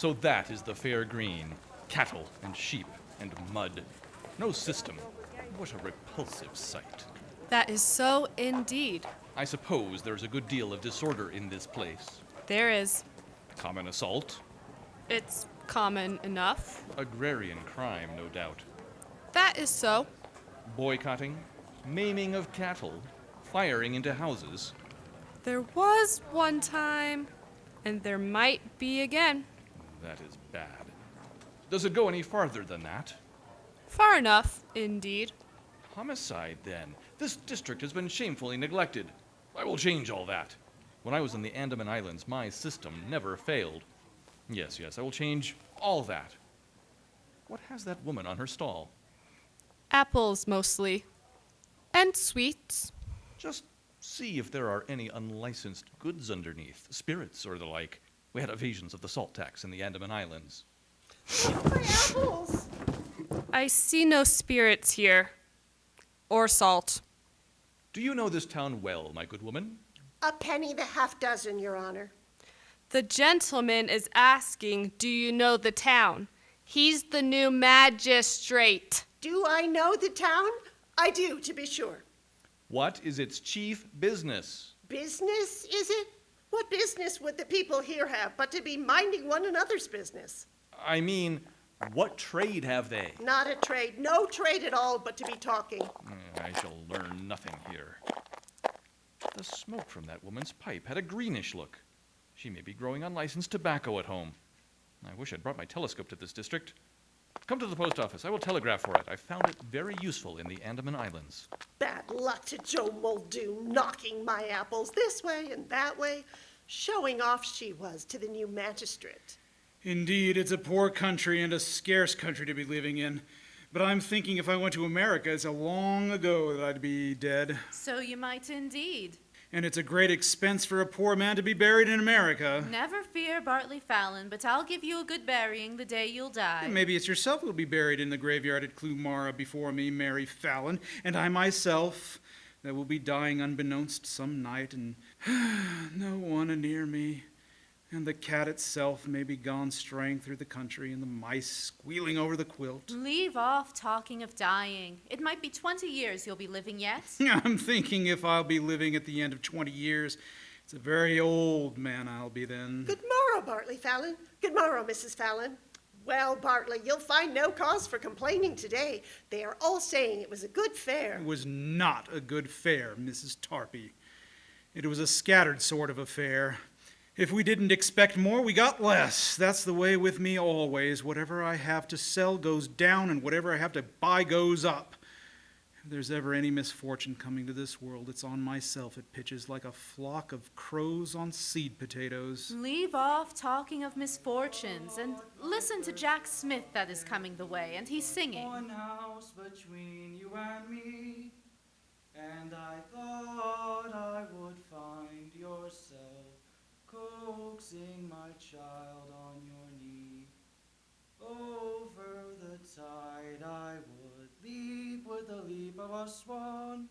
So that is the fair green. Cattle and sheep and mud. No system. What a repulsive sight. That is so indeed. I suppose there's a good deal of disorder in this place. There is. Common assault? It's common enough. Agrarian crime, no doubt. That is so. Boycotting? Maiming of cattle? Firing into houses? There was one time, and there might be again. That is bad. Does it go any farther than that? Far enough, indeed. Homicide, then. This district has been shamefully neglected. I will change all that. When I was in the Andaman Islands, my system never failed. Yes, I will change all that. What has that woman on her stall? Apples, mostly. And sweets. Just see if there are any unlicensed goods underneath, spirits or the like. We had evasions of the salt tax in the Andaman Islands. My apples! I see no spirits here. Or salt. Do you know this town well, my good woman? A penny the half dozen, Your Honor. The gentleman is asking, do you know the town? He's the new magistrate. Do I know the town? I do, to be sure. What is its chief business? Business, is it? What business would the people here have but to be minding one another's business? I mean, what trade have they? Not a trade, no trade at all but to be talking. I shall learn nothing here. The smoke from that woman's pipe had a greenish look. She may be growing unlicensed tobacco at home. I wish I'd brought my telescope to this district. Come to the post office. I will telegraph for it. I found it very useful in the Andaman Islands. Bad luck to Joe Muldoon knocking my apples this way and that way, showing off she was to the new magistrate. Indeed, it's a poor country and a scarce country to be living in. But I'm thinking if I went to America, it's a long ago that I'd be dead. So you might indeed. And it's a great expense for a poor man to be buried in America. Never fear, Bartley Fallon, but I'll give you a good burying the day you'll die. Maybe it's yourself who'll be buried in the graveyard at Clumara before me, Mary Fallon, and I myself that will be dying unbeknownst some night, and no one near me. And the cat itself may be gone straying through the country, and the mice squealing over the quilt. Leave off talking of dying. It might be 20 years you'll be living yet. I'm thinking if I'll be living at the end of 20 years, it's a very old man I'll be then. Good morrow, Bartley Fallon. Good morrow, Mrs. Fallon. Well, Bartley, you'll find no cause for complaining today. They are all saying it was a good fare. It was not a good fare, Mrs. Tarpey. It was a scattered sort of affair. If we didn't expect more, we got less. That's the way with me always. Whatever I have to sell goes down, and whatever I have to buy goes up. If there's ever any misfortune coming to this world, it's on myself. It pitches like a flock of crows on seed potatoes. Leave off talking of misfortunes and listen to Jack Smith that is coming the way, and he's singing. One house between you and me, and I thought I would find yourself coaxing my child on your knee. Over the tide I would leap with the leap of a swan,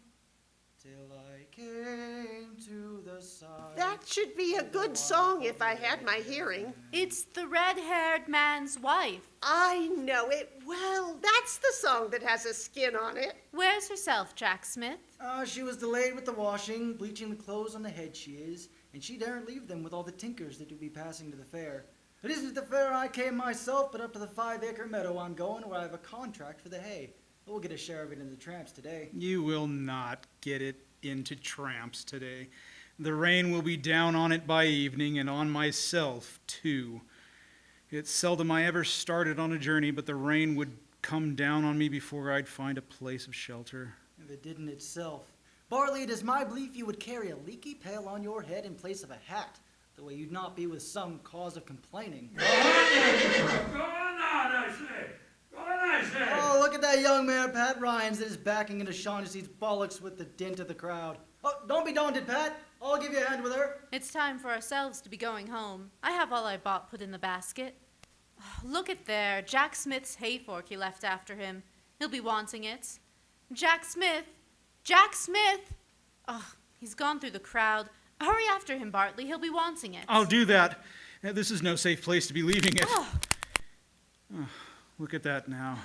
till I came to the side. That should be a good song if I had my hearing. It's the red-haired man's wife. I know it well. That's the song that has a skin on it. Where's herself, Jack Smith? She was delayed with the washing, bleaching the clothes on the head she is, and she daren't leave them with all the tinkers that do be passing to the fair. It isn't to the fair I came myself, but up to the 5-acre meadow I'm going, where I have a contract for the hay. We'll get a share of it in the tramps today. You will not get it into tramps today. The rain will be down on it by evening, and on myself, too. It's seldom I ever started on a journey, but the rain would come down on me before I'd find a place of shelter. If it didn't itself. Bartley, it is my belief you would carry a leaky pail on your head in place of a hat, the way you'd not be with some cause of complaining. Go on, I say! Go on, I say! Oh, look at that young man, Pat Ryans, that is backing into Shaughnessy's bollocks with the dint of the crowd. Oh, don't be daunted, Pat. I'll give you a hand with her. It's time for ourselves to be going home. I have all I bought put in the basket. Look at there, Jack Smith's hay fork he left after him. He'll be wanting it. Jack Smith! Jack Smith! Oh, he's gone through the crowd. Hurry after him, Bartley. He'll be wanting it. I'll do that. This is no safe place to be leaving it. Oh, look at that now.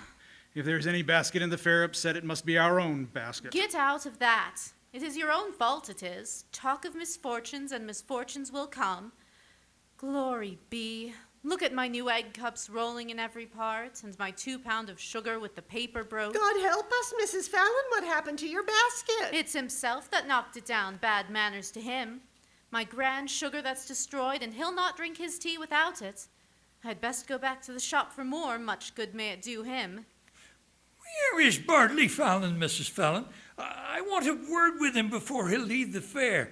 If there's any basket in the fair upset, it must be our own basket. Get out of that. It is your own fault, it is. Talk of misfortunes, and misfortunes will come. Glory be. Look at my new egg cups rolling in every part, and my 2 pound of sugar with the paper broke. God help us, Mrs. Fallon. What happened to your basket? It's himself that knocked it down. Bad manners to him. My grand sugar that's destroyed, and he'll not drink his tea without it. I'd best go back to the shop for more. Much good may it do him. Where is Bartley Fallon, Mrs. Fallon? I want a word with him before he'll leave the fair.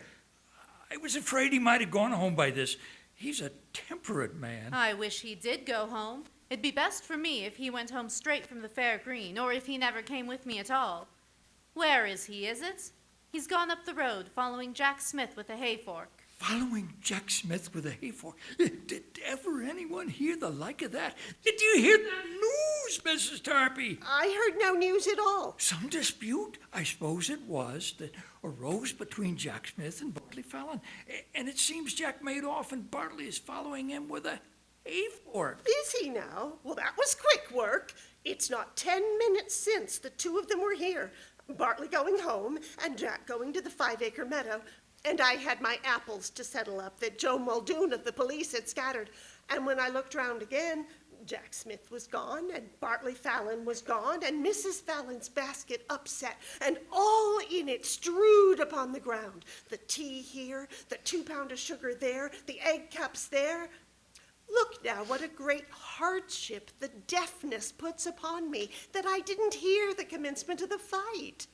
I was afraid he might have gone home by this. He's a temperate man. I wish he did go home. It'd be best for me if he went home straight from the fair green, or if he never came with me at all. Where is he, is it? He's gone up the road, following Jack Smith with a hay fork. Following Jack Smith with a hay fork? Did ever anyone hear the like of that? Did you hear that news, Mrs. Tarpey? I heard no news at all. Some dispute, I suppose it was, that arose between Jack Smith and Bartley Fallon. And it seems Jack made off and Bartley is following him with a hay fork. Is he now? Well, that was quick work. It's not 10 minutes since the two of them were here. Bartley going home and Jack going to the 5-acre meadow. And I had my apples to settle up that Joe Muldoon of the police had scattered. And when I looked round again, Jack Smith was gone, and Bartley Fallon was gone, and Mrs. Fallon's basket upset, and all in it strewed upon the ground. The tea here, the 2 pound of sugar there, the egg cups there. Look now, what a great hardship the deafness puts upon me, that I didn't hear the commencement of the fight.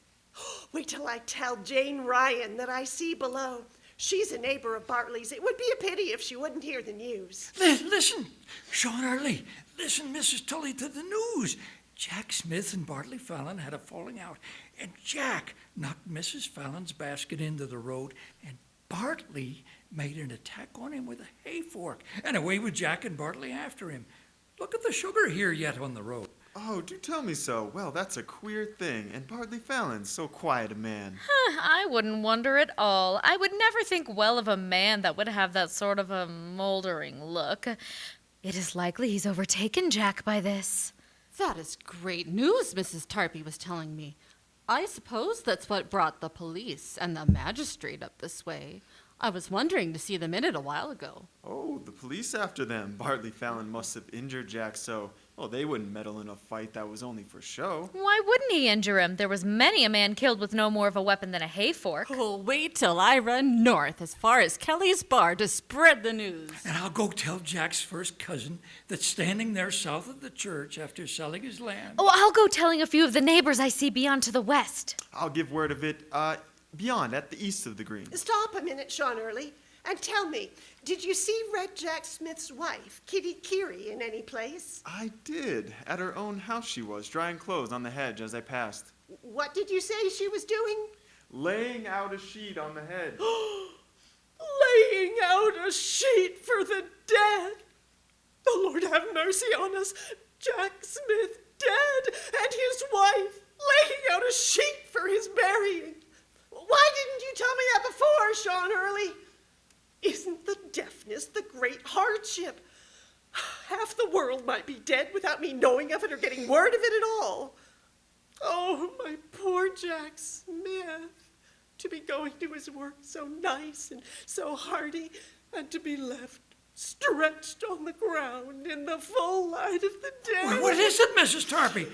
Wait till I tell Jane Ryan that I see below. She's a neighbor of Bartley's. It would be a pity if she wouldn't hear the news. Listen, Sean Early, listen, Mrs. Tully, to the news. Jack Smith and Bartley Fallon had a falling out, and Jack knocked Mrs. Fallon's basket into the road, and Bartley made an attack on him with a hay fork, and away with Jack and Bartley after him. Look at the sugar here yet on the road. Oh, do tell me so. Well, that's a queer thing. And Bartley Fallon's so quiet a man. I wouldn't wonder at all. I would never think well of a man that would have that sort of a moldering look. It is likely he's overtaken Jack by this. That is great news, Mrs. Tarpey was telling me. I suppose that's what brought the police and the magistrate up this way. I was wondering to see them in it a while ago. Oh, the police after them. Bartley Fallon must have injured Jack so, well, they wouldn't meddle in a fight that was only for show. Why wouldn't he injure him? There was many a man killed with no more of a weapon than a hay fork. Oh, wait till I run north as far as Kelly's Bar to spread the news. And I'll go tell Jack's first cousin that's standing there south of the church after selling his land. Oh, I'll go telling a few of the neighbors I see beyond to the west. I'll give word of it, beyond, at the east of the green. Stop a minute, Sean Early, and tell me, did you see Red Jack Smith's wife, Kitty Keary, in any place? I did. At her own house she was, drying clothes on the hedge as I passed. What did you say she was doing? Laying out a sheet on the hedge. Laying out a sheet for the dead. The Lord have mercy on us. Jack Smith dead, and his wife laying out a sheet for his burying. Why didn't you tell me that before, Sean Early? Isn't the deafness the great hardship? Half the world might be dead without me knowing of it or getting word of it at all. Oh, my poor Jack Smith. To be going to his work so nice and so hearty, and to be left stretched on the ground in the full light of the day. What is it, Mrs. Tarpey?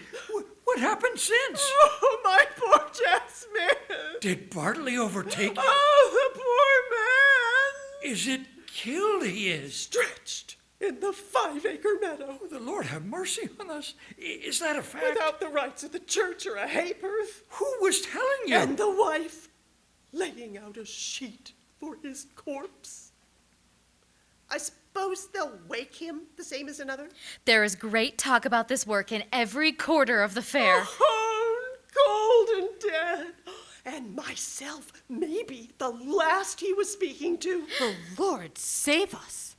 What happened since? Oh, my poor Jack Smith. Did Bartley overtake him? Oh, the poor man. Is it killed he is? Stretched in the 5-acre meadow. Oh, the Lord have mercy on us. Is that a fact? Without the rights of the church or a ha'porth. Who was telling you? And the wife laying out a sheet for his corpse. I suppose they'll wake him the same as another? There is great talk about this work in every quarter of the fair. Oh, cold and dead. And myself, maybe the last he was speaking to. The Lord save us.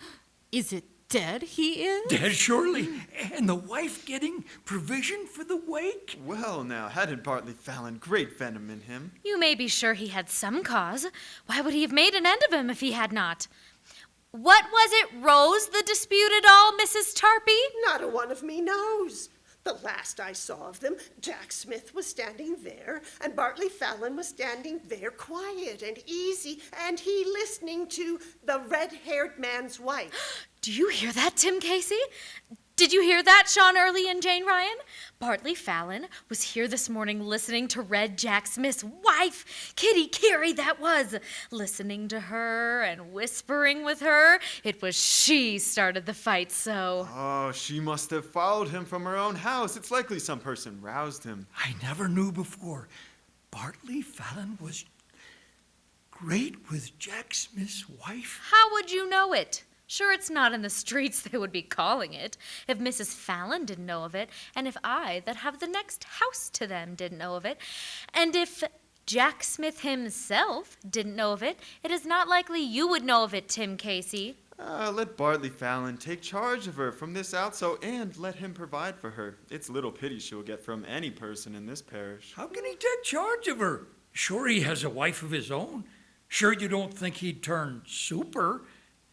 Is it dead he is? Dead, surely. And the wife getting provision for the wake? Well, now, hadn't Bartley Fallon great venom in him? You may be sure he had some cause. Why would he have made an end of him if he had not? What was it, Rose, the disputed all, Mrs. Tarpey? Not a one of me knows. The last I saw of them, Jack Smith was standing there, and Bartley Fallon was standing there quiet and easy, and he listening to the red-haired man's wife. Do you hear that, Tim Casey? Did you hear that, Sean Early and Jane Ryan? Bartley Fallon was here this morning listening to Red Jack Smith's wife, Kitty Carey that was, listening to her and whispering with her. It was she started the fight, so... Oh, she must have followed him from her own house. It's likely some person roused him. I never knew before. Bartley Fallon was great with Jack Smith's wife. How would you know it? Sure, it's not in the streets they would be calling it. If Mrs. Fallon didn't know of it, and if I, that have the next house to them, didn't know of it, and if Jack Smith himself didn't know of it, it is not likely you would know of it, Tim Casey. Let Bartley Fallon take charge of her from this out, and let him provide for her. It's little pity she'll get from any person in this parish. How can he take charge of her? Sure, he has a wife of his own. Sure, you don't think he'd turn super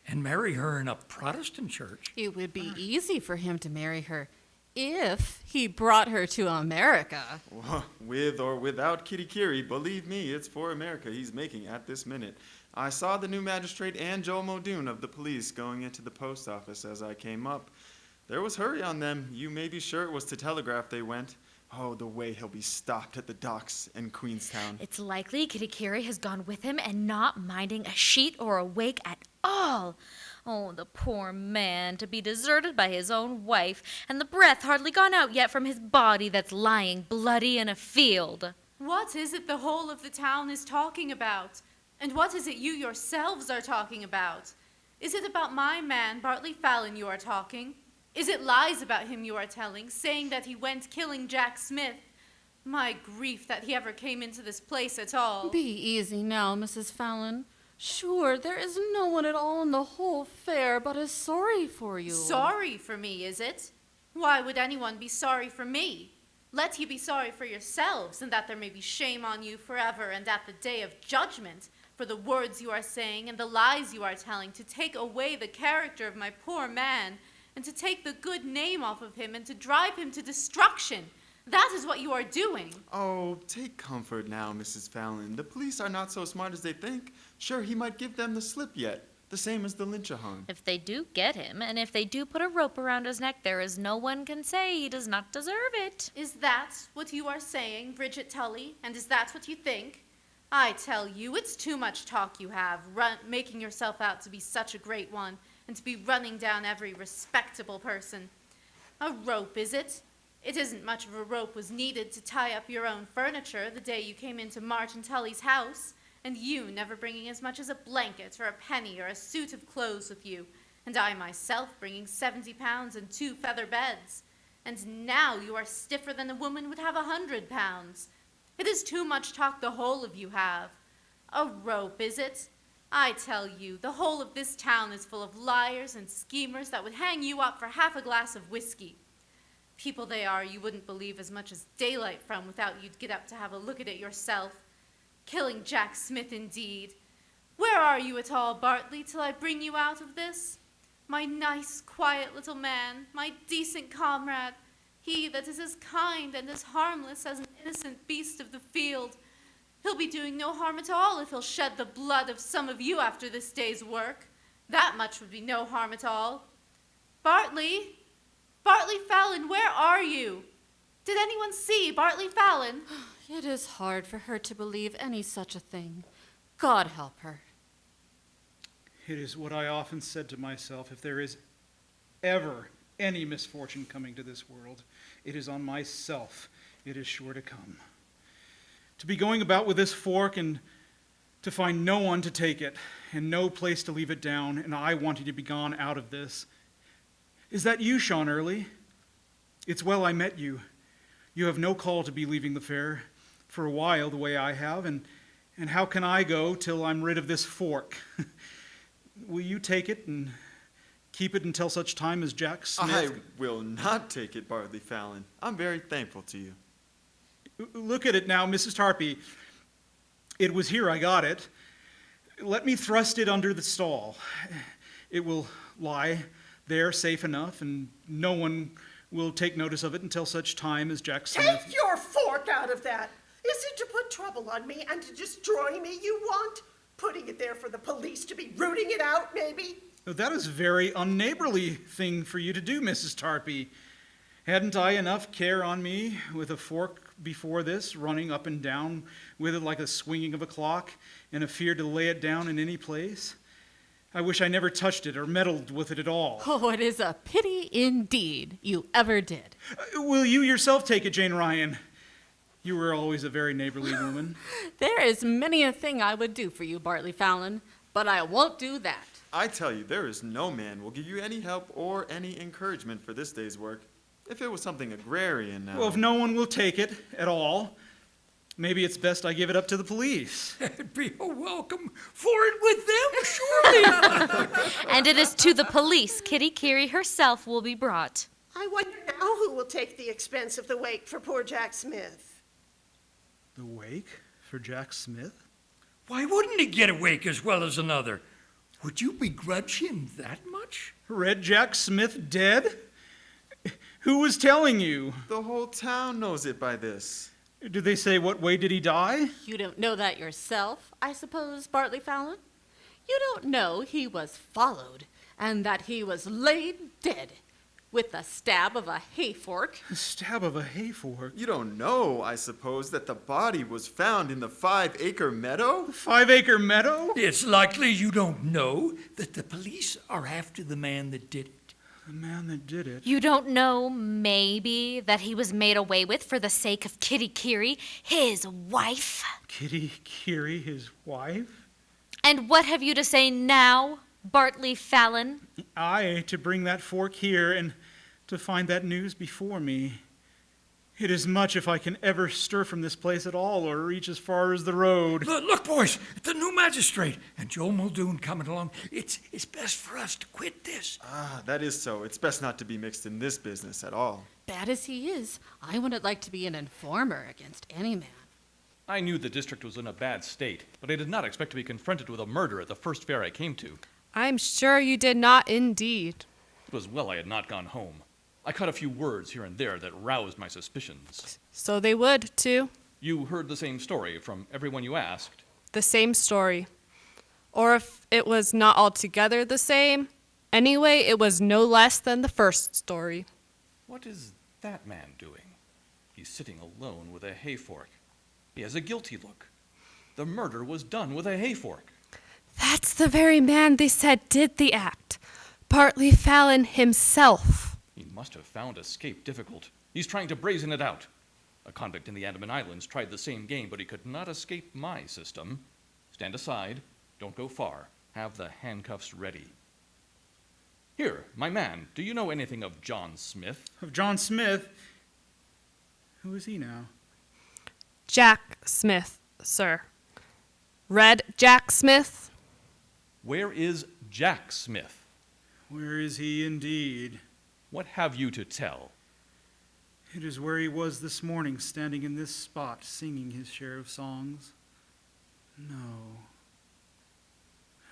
and marry her in a Protestant church? It would be easy for him to marry her if he brought her to America. Well, with or without Kitty Carey, believe me, it's for America he's making at this minute. I saw the new magistrate and Joel Muldoon of the police going into the post office as I came up. There was hurry on them. You may be sure it was to telegraph they went. Oh, the way he'll be stopped at the docks in Queenstown. It's likely Kitty Carey has gone with him and not minding a sheet or a wake at all. Oh, the poor man, to be deserted by his own wife, and the breath hardly gone out yet from his body that's lying bloody in a field. What is it the whole of the town is talking about? And what is it you yourselves are talking about? Is it about my man, Bartley Fallon, you are talking? Is it lies about him you are telling, saying that he went killing Jack Smith? My grief that he ever came into this place at all. Be easy now, Mrs. Fallon. Sure, there is no one at all in the whole fair but is sorry for you. Sorry for me, is it? Why would anyone be sorry for me? Let ye be sorry for yourselves, and that there may be shame on you forever and at the day of judgment, for the words you are saying and the lies you are telling, to take away the character of my poor man, and to take the good name off of him, and to drive him to destruction. That is what you are doing. Oh, take comfort now, Mrs. Fallon. The police are not so smart as they think. Sure, he might give them the slip yet, the same as the lyncher hung. If they do get him, and if they do put a rope around his neck, there is no one can say he does not deserve it. Is that what you are saying, Bridget Tully? And is that what you think? I tell you, it's too much talk you have, making yourself out to be such a great one, and to be running down every respectable person. A rope, is it? It isn't much of a rope was needed to tie up your own furniture the day you came into Martin Tully's house, and you never bringing as much as a blanket or a penny or a suit of clothes with you, and I myself bringing 70 pounds and 2 feather beds. And now you are stiffer than a woman would have 100 pounds. It is too much talk the whole of you have. A rope, is it? I tell you, the whole of this town is full of liars and schemers that would hang you up for half a glass of whiskey. People they are you wouldn't believe as much as daylight from without you'd get up to have a look at it yourself. Killing Jack Smith, indeed. Where are you at all, Bartley, till I bring you out of this? My nice, quiet little man, my decent comrade, he that is as kind and as harmless as an innocent beast of the field. He'll be doing no harm at all if he'll shed the blood of some of you after this day's work. That much would be no harm at all. Bartley! Bartley Fallon, where are you? Did anyone see Bartley Fallon? It is hard for her to believe any such a thing. God help her. It is what I often said to myself. If there is ever any misfortune coming to this world, it is on myself. It is sure to come. To be going about with this fork and to find no one to take it and no place to leave it down, and I wanting to be gone out of this. Is that you, Sean Early? It's well I met you. You have no call to be leaving the fair for a while the way I have, and how can I go till I'm rid of this fork? Will you take it and keep it until such time as Jack Smith? I will not take it, Bartley Fallon. I'm very thankful to you. Look at it now, Mrs. Tarpey. It was here I got it. Let me thrust it under the stall. It will lie there safe enough, and no one will take notice of it until such time as Jack Smith... Take your fork out of that! Is it to put trouble on me and to destroy me you want? Putting it there for the police to be rooting it out, maybe? That is a very unneighborly thing for you to do, Mrs. Tarpey. Hadn't I enough care on me with a fork before this, running up and down with it like the swinging of a clock, and a fear to lay it down in any place? I wish I never touched it or meddled with it at all. Oh, it is a pity indeed you ever did. Will you yourself take it, Jane Ryan? You were always a very neighborly woman. There is many a thing I would do for you, Bartley Fallon, but I won't do that. I tell you, there is no man will give you any help or any encouragement for this day's work. If it was something agrarian now... Well, if no one will take it at all, maybe it's best I give it up to the police. It'd be a welcome for it with them, surely. And it is to the police Kitty Carey herself will be brought. I wonder now who will take the expense of the wake for poor Jack Smith. The wake for Jack Smith? Why wouldn't he get a wake as well as another? Would you begrudge him that much? Red Jack Smith dead? Who was telling you? The whole town knows it by this. Did they say what way did he die? You don't know that yourself, I suppose, Bartley Fallon? You don't know he was followed and that he was laid dead with the stab of a hay fork. The stab of a hay fork? You don't know, I suppose, that the body was found in the 5-acre meadow? 5-acre meadow? It's likely you don't know that the police are after the man that did it. The man that did it? You don't know, maybe, that he was made away with for the sake of Kitty Carey, his wife? Kitty Carey, his wife? And what have you to say now, Bartley Fallon? To bring that fork here and to find that news before me. It is much if I can ever stir from this place at all or reach as far as the road. Look, boys, the new magistrate and Joe Muldoon coming along. It's best for us to quit this. Ah, that is so. It's best not to be mixed in this business at all. Bad as he is, I wouldn't like to be an informer against any man. I knew the district was in a bad state, but I did not expect to be confronted with a murder at the first fair I came to. I'm sure you did not indeed. It was well I had not gone home. I caught a few words here and there that roused my suspicions. So they would, too. You heard the same story from everyone you asked. The same story. Or if it was not altogether the same, anyway, it was no less than the first story. What is that man doing? He's sitting alone with a hay fork. He has a guilty look. The murder was done with a hay fork. That's the very man they said did the act. Bartley Fallon himself. He must have found escape difficult. He's trying to brazen it out. A convict in the Andaman Islands tried the same game, but he could not escape my system. Stand aside. Don't go far. Have the handcuffs ready. Here, my man, do you know anything of John Smith? Of John Smith? Who is he now? Jack Smith, sir. Red Jack Smith? Where is Jack Smith? Where is he indeed? What have you to tell? It is where he was this morning, standing in this spot, singing his share of songs. No.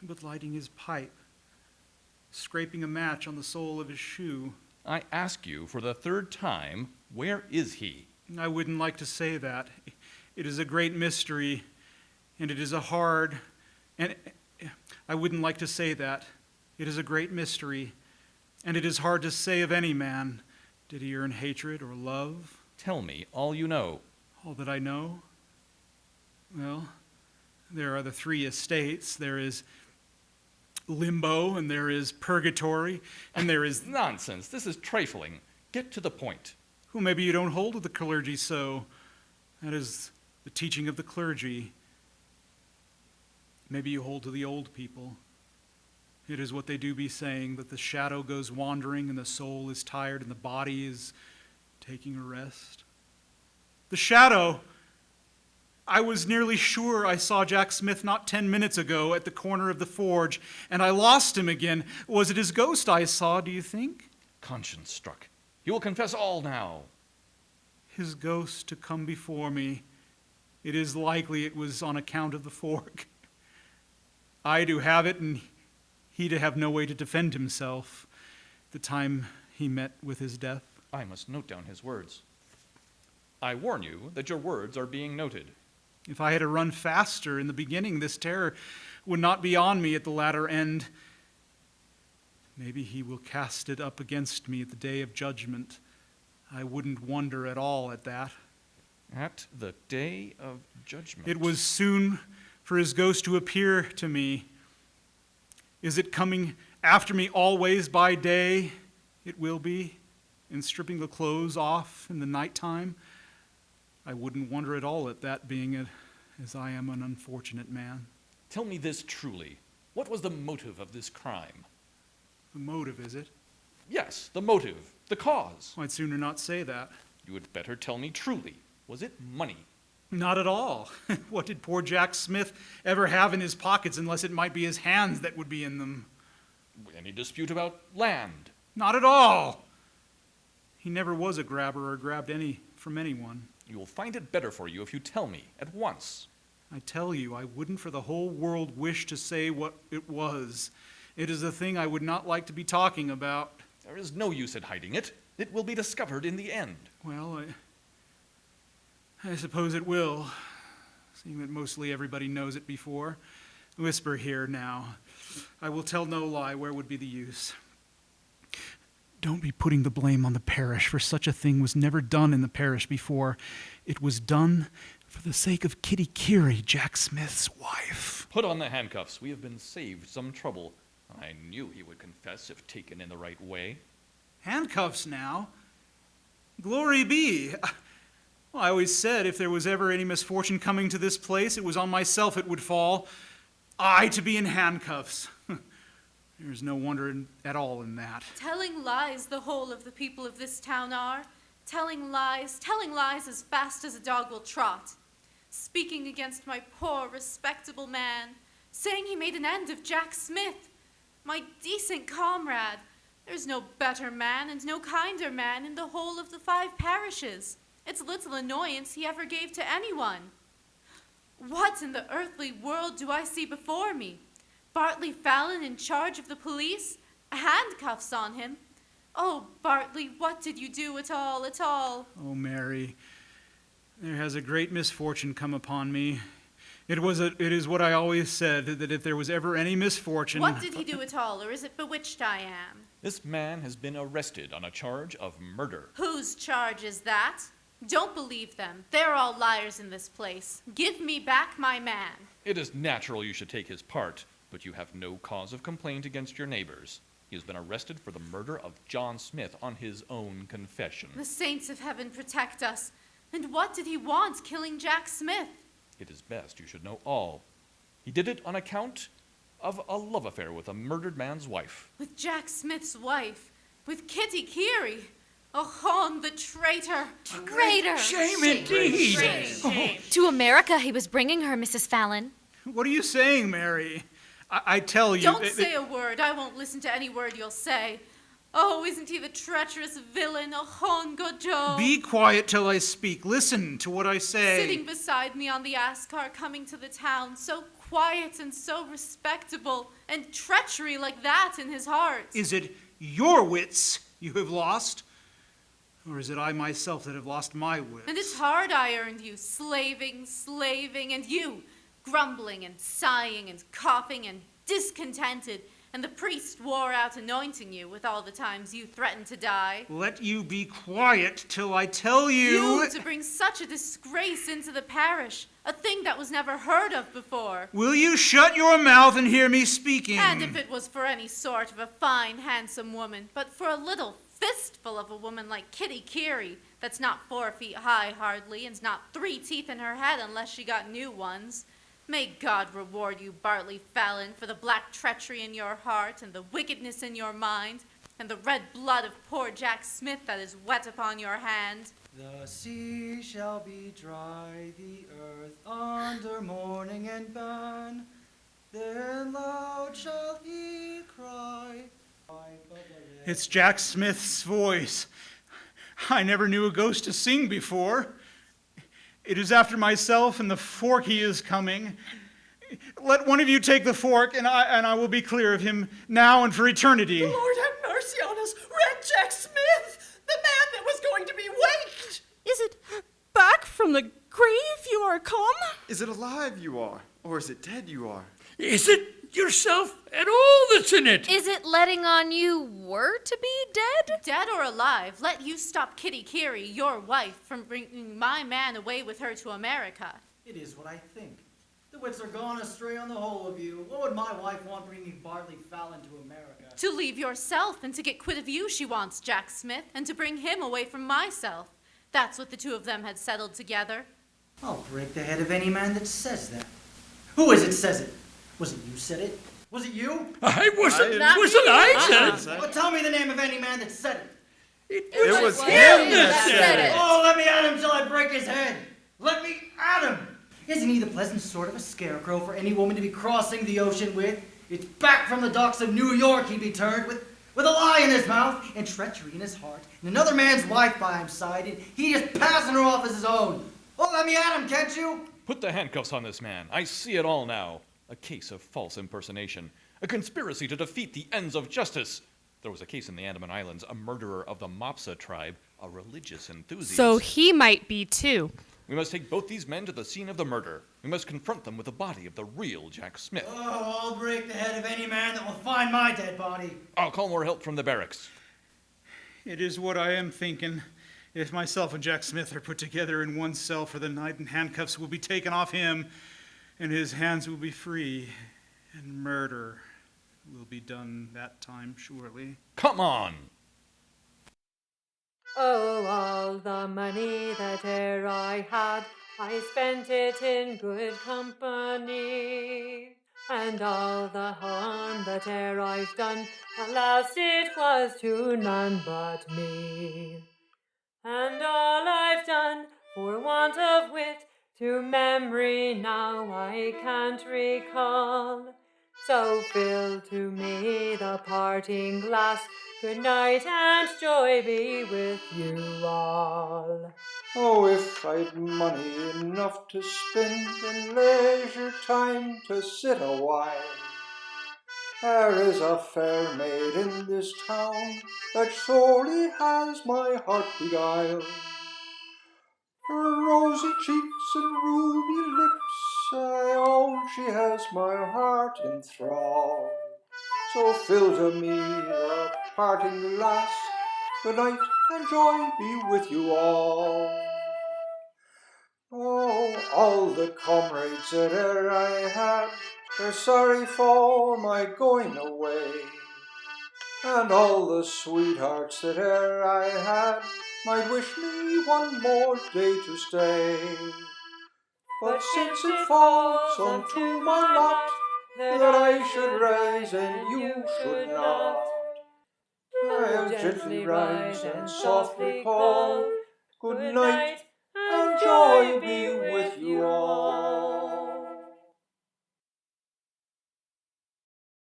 But lighting his pipe, scraping a match on the sole of his shoe. I ask you for the third time, where is he? I wouldn't like to say that. It is a great mystery, and it is a hard, and I wouldn't like to say that. It is a great mystery, and it is hard to say of any man. Did he earn hatred or love? Tell me all you know. All that I know? Well, there are the 3 estates. There is limbo, and there is purgatory, and there is... Nonsense. This is trifling. Get to the point. Well, maybe you don't hold with the clergy so. That is the teaching of the clergy. Maybe you hold to the old people. It is what they do be saying, that the shadow goes wandering and the soul is tired and the body is taking a rest. The shadow! I was nearly sure I saw Jack Smith not 10 minutes ago at the corner of the forge, and I lost him again. Was it his ghost I saw, do you think? Conscience struck. He will confess all now. His ghost to come before me. It is likely it was on account of the fork. I do have it, and he to have no way to defend himself the time he met with his death? I must note down his words. I warn you that your words are being noted. If I had to run faster in the beginning, this terror would not be on me at the latter end. Maybe he will cast it up against me at the day of judgment. I wouldn't wonder at all at that. At the day of judgment. It was soon for his ghost to appear to me. Is it coming after me always by day? It will be, in stripping the clothes off in the nighttime. I wouldn't wonder at all at that, being it, as I am an unfortunate man. Tell me this truly. What was the motive of this crime? The motive, is it? Yes, the motive, the cause. I'd sooner not say that. You had better tell me truly. Was it money? Not at all. What did poor Jack Smith ever have in his pockets unless it might be his hands that would be in them? Any dispute about land? Not at all. He never was a grabber or grabbed any from anyone. You will find it better for you if you tell me at once. I tell you, I wouldn't for the whole world wish to say what it was. It is a thing I would not like to be talking about. There is no use in hiding it. It will be discovered in the end. Well, I suppose it will, seeing that mostly everybody knows it before. Whisper here now. I will tell no lie. Where would be the use? Don't be putting the blame on the parish, for such a thing was never done in the parish before. It was done for the sake of Kitty Carey, Jack Smith's wife. Put on the handcuffs. We have been saved some trouble. I knew he would confess if taken in the right way. Handcuffs now? Glory be. Well, I always said if there was ever any misfortune coming to this place, it was on myself it would fall. I to be in handcuffs. There's no wonder at all in that. Telling lies the whole of the people of this town are. Telling lies as fast as a dog will trot. Speaking against my poor, respectable man. Saying he made an end of Jack Smith, my decent comrade. There's no better man and no kinder man in the whole of the 5 parishes. It's little annoyance he ever gave to anyone. What in the earthly world do I see before me? Bartley Fallon in charge of the police? Handcuffs on him? Oh, Bartley, what did you do at all? Oh, Mary, there has a great misfortune come upon me. It is what I always said, that if there was ever any misfortune... What did he do at all, or is it bewitched I am? This man has been arrested on a charge of murder. Whose charge is that? Don't believe them. They're all liars in this place. Give me back my man. It is natural you should take his part, but you have no cause of complaint against your neighbors. He has been arrested for the murder of John Smith on his own confession. The saints of heaven protect us. And what did he want, killing Jack Smith? It is best you should know all. He did it on account of a love affair with a murdered man's wife. With Jack Smith's wife? With Kitty Carey? Oh, the traitor! Traitor! Shame indeed! Shame. To America he was bringing her, Mrs. Fallon. What are you saying, Mary? I tell you... Don't say a word. I won't listen to any word you'll say. Oh, isn't he the treacherous villain? Oh, good Joe. Be quiet till I speak. Listen to what I say. Sitting beside me on the ass car coming to the town, so quiet and so respectable, and treachery like that in his heart. Is it your wits you have lost? Or is it I myself that have lost my wits? And it's hard I earned you, slaving, and you, grumbling and sighing and coughing and discontented, and the priest wore out anointing you with all the times you threatened to die. Let you be quiet till I tell you... You to bring such a disgrace into the parish, a thing that was never heard of before. Will you shut your mouth and hear me speaking? And if it was for any sort of a fine, handsome woman, but for a little fistful of a woman like Kitty Carey, that's not 4 feet high hardly, and's not 3 teeth in her head unless she got new ones. May God reward you, Bartley Fallon, for the black treachery in your heart, and the wickedness in your mind, and the red blood of poor Jack Smith that is wet upon your hand. The sea shall be dry, the earth under mourning and ban. Then loud shall he cry. It's Jack Smith's voice. I never knew a ghost to sing before. It is after myself and the fork he is coming. Let one of you take the fork, and I will be clear of him now and for eternity. Lord have mercy on us. Red Jack Smith, the man that was going to be waked. Is it back from the grave you are come? Is it alive you are, or is it dead you are? Is it yourself at all that's in it? Is it letting on you were to be dead? Dead or alive, let you stop Kitty Carey, your wife, from bringing my man away with her to America. It is what I think. The wits are gone astray on the whole of you. What would my wife want bringing Bartley Fallon to America? To leave yourself and to get quit of you, she wants, Jack Smith, and to bring him away from myself. That's what the two of them had settled together. I'll break the head of any man that says that. Who is it says it? Was it you said it? Was it you? I wasn't Not I said it. Well, tell me the name of any man that said it. It was him that said it. Oh, let me at him till I break his head. Let me at him. Isn't he the pleasant sort of a scarecrow for any woman to be crossing the ocean with? It's back from the docks of New York he'd be turned with a lie in his mouth and treachery in his heart, and another man's wife by his side, and he just passing her off as his own. Oh, let me at him, can't you? Put the handcuffs on this man. I see it all now. A case of false impersonation. A conspiracy to defeat the ends of justice. There was a case in the Andaman Islands, a murderer of the Mopsa tribe, a religious enthusiast. So he might be too. We must take both these men to the scene of the murder. We must confront them with the body of the real Jack Smith. Oh, I'll break the head of any man that will find my dead body. I'll call more help from the barracks. It is what I am thinking. If myself and Jack Smith are put together in one cell for the night, and handcuffs will be taken off him, and his hands will be free, and murder will be done that time, surely. Come on! Oh, all the money that e'er I had, I spent it in good company. And all the harm that e'er I've done, alas, it was to none but me. And all I've done for want of wit, to memory now I can't recall. So fill to me the parting glass. Good night and joy be with you all. Oh, if I'd money enough to spend and leisure time to sit a while. There is a fair maid in this town that sorely has my heart beguiled. Her rosy cheeks and ruby lips, I own she has my heart in thrall. So fill to me the parting glass. Good night and joy be with you all. Oh, all the comrades that e'er I had, they're sorry for my going away. And all the sweethearts that e'er I had might wish me one more day to stay. But since it falls unto my lot that I should rise and you should not, I'll gently rise and softly call, good night and joy be with